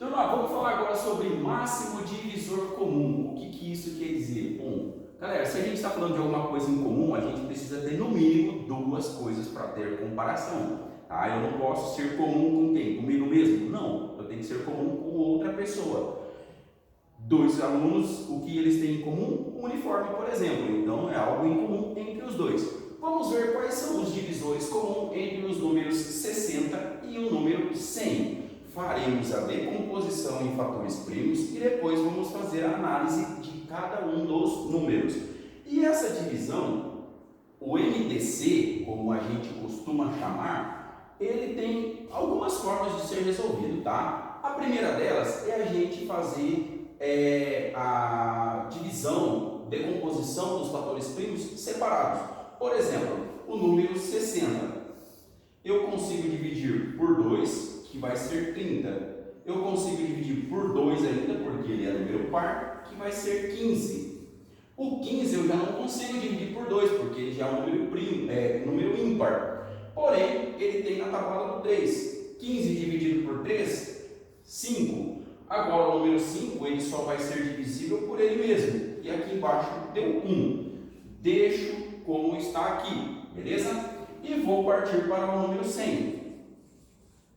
Turma, vamos falar agora sobre máximo divisor comum. O que isso quer dizer? Bom, galera, se a gente está falando de alguma coisa em comum, a gente precisa ter no mínimo duas coisas para ter comparação. Tá? Eu não posso ser comum com quem? Comigo mesmo? Não, eu tenho que ser comum com outra pessoa. Dois alunos, o que eles têm em comum? Um uniforme, por exemplo. Então é algo em comum entre os dois. Vamos ver quais são os divisores comuns entre os números 60 e o número 100. Faremos a decomposição em fatores primos e depois vamos fazer a análise de cada um dos números. E essa divisão, o MDC, como a gente costuma chamar, ele tem algumas formas de ser resolvido, tá? A primeira delas é a gente fazer a divisão, decomposição dos fatores primos separados. Por exemplo, o número 60. Eu consigo dividir por 2, que vai ser 30. Eu consigo dividir por 2 ainda, porque ele é número par, que vai ser 15. O 15 eu já não consigo dividir por 2, porque ele já é um número primo, número ímpar. Porém, ele tem na tabela do 3. 15 dividido por 3, 5. Agora o número 5 ele só vai ser divisível por ele mesmo. E aqui embaixo deu 1. Deixo como está aqui, beleza? E vou partir para o número 100.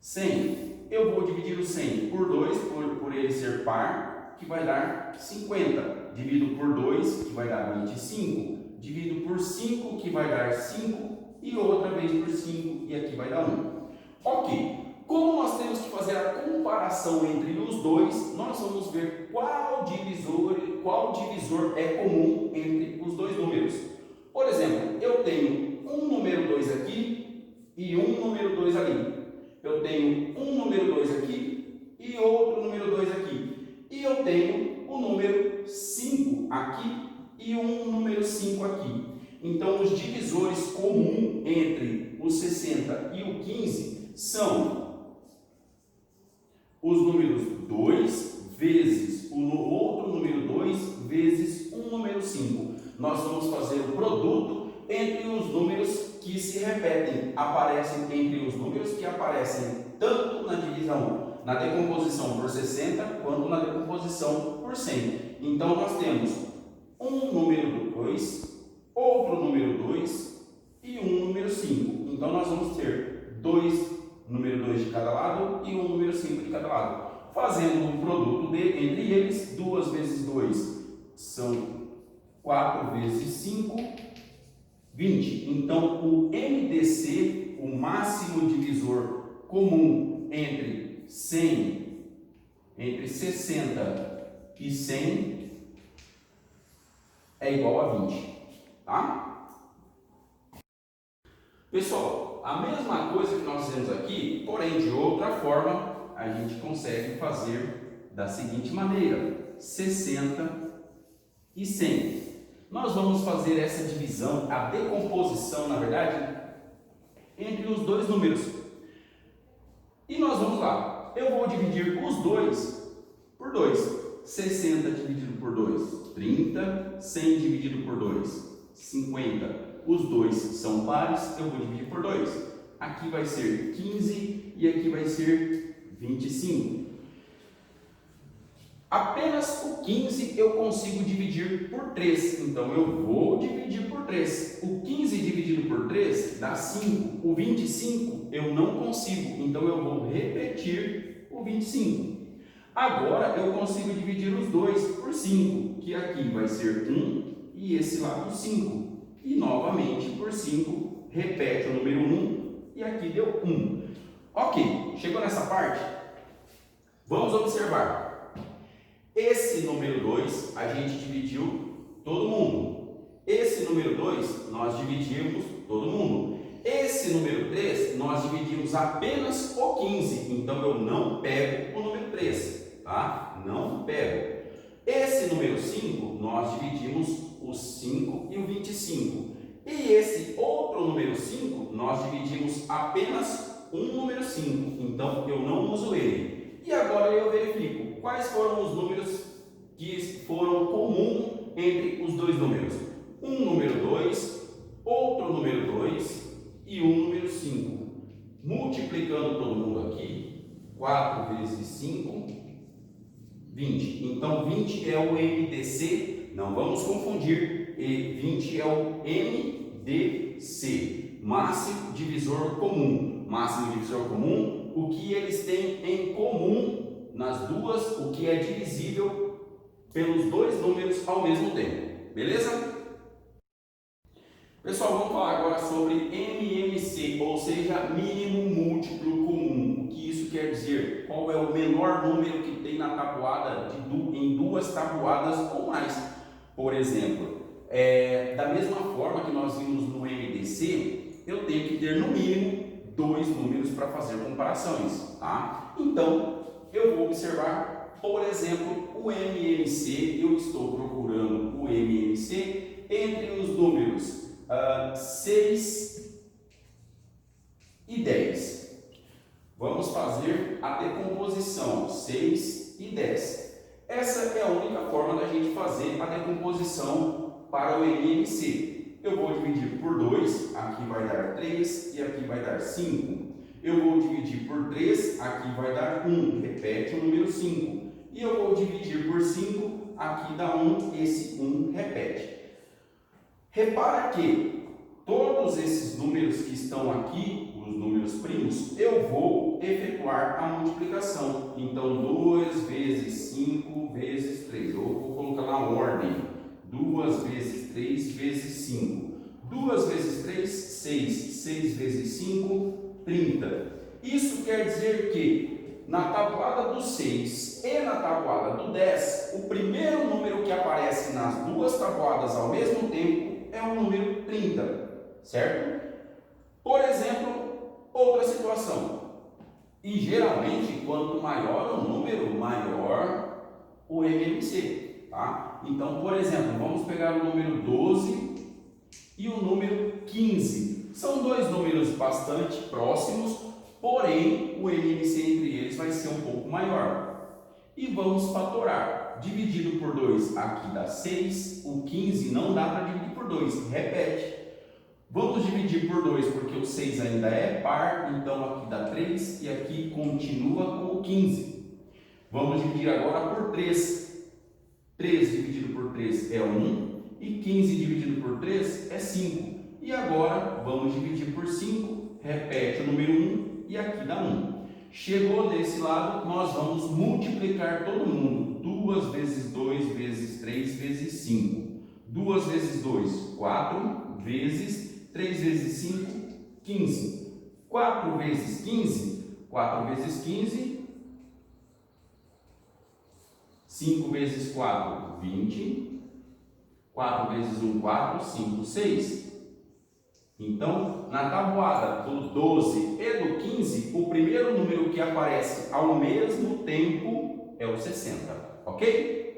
100. Eu vou dividir o 100 por 2, por ele ser par, que vai dar 50. Divido por 2, que vai dar 25. Divido por 5, que vai dar 5. E outra vez por 5, e aqui vai dar 1. Ok. Como nós temos que fazer a comparação entre os dois, nós vamos ver qual divisor é comum entre os dois números. Por exemplo, eu tenho um número 2 aqui e um número 2 ali. Eu tenho um número 2 aqui e outro número 2 aqui. E eu tenho o número 5 aqui e um número 5 aqui. Então, os divisores comuns entre o 60 e o 15 são os números 2 vezes o outro número 2 vezes um número 5. Nós vamos fazer o produto entre os números que se repetem, aparecem entre os números que aparecem tanto na divisão, na decomposição por 60, quanto na decomposição por 100. Então, nós temos um número 2, outro número 2 e um número 5. Então, nós vamos ter número 2 de cada lado e um número 5 de cada lado. Fazendo um produto entre eles, 2 vezes 2 são 4 vezes 5, 20. Então, o MDC, o máximo divisor comum entre 60 e 100, é igual a 20. Tá? Pessoal, a mesma coisa que nós fizemos aqui, porém de outra forma, a gente consegue fazer da seguinte maneira: 60 e 100. Nós vamos fazer essa divisão, a decomposição, na verdade, entre os dois números. E nós vamos lá. Eu vou dividir os 2 por 2. 60 dividido por 2, 30. 100 dividido por 2, 50. Os dois são pares, eu vou dividir por 2. Aqui vai ser 15 e aqui vai ser 25. Apenas o 15 eu consigo dividir por 3, então eu vou dividir por 3. O 15 dividido por 3 dá 5. O 25 eu não consigo, então eu vou repetir o 25. Agora eu consigo dividir os 2 por 5, que aqui vai ser 1 e esse lado 5. E novamente por 5, repete o número 1 e aqui deu 1. Ok, chegou nessa parte? Vamos observar. Esse número 2 a gente dividiu todo mundo. Esse número 2 nós dividimos todo mundo. Esse número 3 nós dividimos apenas o 15. Então eu não pego o número 3, tá? Não pego. Esse número 5 nós dividimos o 5 e o 25. E esse outro número 5 nós dividimos apenas um número 5. Então eu não uso ele. E agora eu verifico quais foram os números que foram comuns entre os dois números. Um número 2, outro número 2 e um número 5. Multiplicando todo mundo aqui, 4 vezes 5, 20. Então, 20 é o MDC, não vamos confundir, e 20 é o MDC, máximo divisor comum. Máximo divisor comum, o que eles têm em comum nas duas, o que é divisível pelos dois números ao mesmo tempo, beleza? Pessoal, vamos falar agora sobre MMC, ou seja, mínimo múltiplo comum. O que isso quer dizer? Qual é o menor número que tem na tabuada em duas tabuadas ou mais? Por exemplo, da mesma forma que nós vimos no MDC, eu tenho que ter no mínimo dois números para fazer comparações, tá? Então, eu vou observar, por exemplo, o MMC, eu estou procurando o MMC entre os números 6 e 10. Vamos fazer a decomposição 6 e 10. Essa é a única forma da gente fazer a decomposição para o MMC. Eu vou dividir por 2, aqui vai dar 3 e aqui vai dar 5. Eu vou dividir por 3, aqui vai dar 1, repete o número 5. E eu vou dividir por 5, aqui dá 1, esse 1 repete. Repara que todos esses números que estão aqui, os números primos, eu vou efetuar a multiplicação. Então, 2 vezes 5 vezes 3. Eu vou colocar na ordem. 2 vezes 3 vezes 5. 2 vezes 3, 6. 6 vezes 5, 30. Isso quer dizer que na tabuada do 6 e na tabuada do 10, o primeiro número que aparece nas duas tabuadas ao mesmo tempo é o número 30, certo? Por exemplo, outra situação. E geralmente, quanto maior o número, maior o MMC, tá? Então, por exemplo, vamos pegar o número 12 e o número 15. São dois números bastante próximos, porém, o MMC entre eles vai ser um pouco maior. E vamos fatorar. Dividido por 2, aqui dá 6. O 15 não dá para dividir por 2, repete. Vamos dividir por 2 porque o 6 ainda é par, então aqui dá 3 e aqui continua com o 15. Vamos dividir agora por 3. 3 dividido por 3 é 1 e 15 dividido por 3 é 5. E agora vamos dividir por 5, repete o número 1 e aqui dá 1. Chegou desse lado, nós vamos multiplicar todo mundo. 2 vezes 2 vezes 3 vezes 5. 2 vezes 2, 4 vezes 3 vezes 5, 15. 4 vezes 15, 4 vezes 15. 5 vezes 4, 20. 4 vezes 1, 4. 5, 6. Então, na tabuada do 12 e do 15, o primeiro número que aparece ao mesmo tempo é o 60, ok?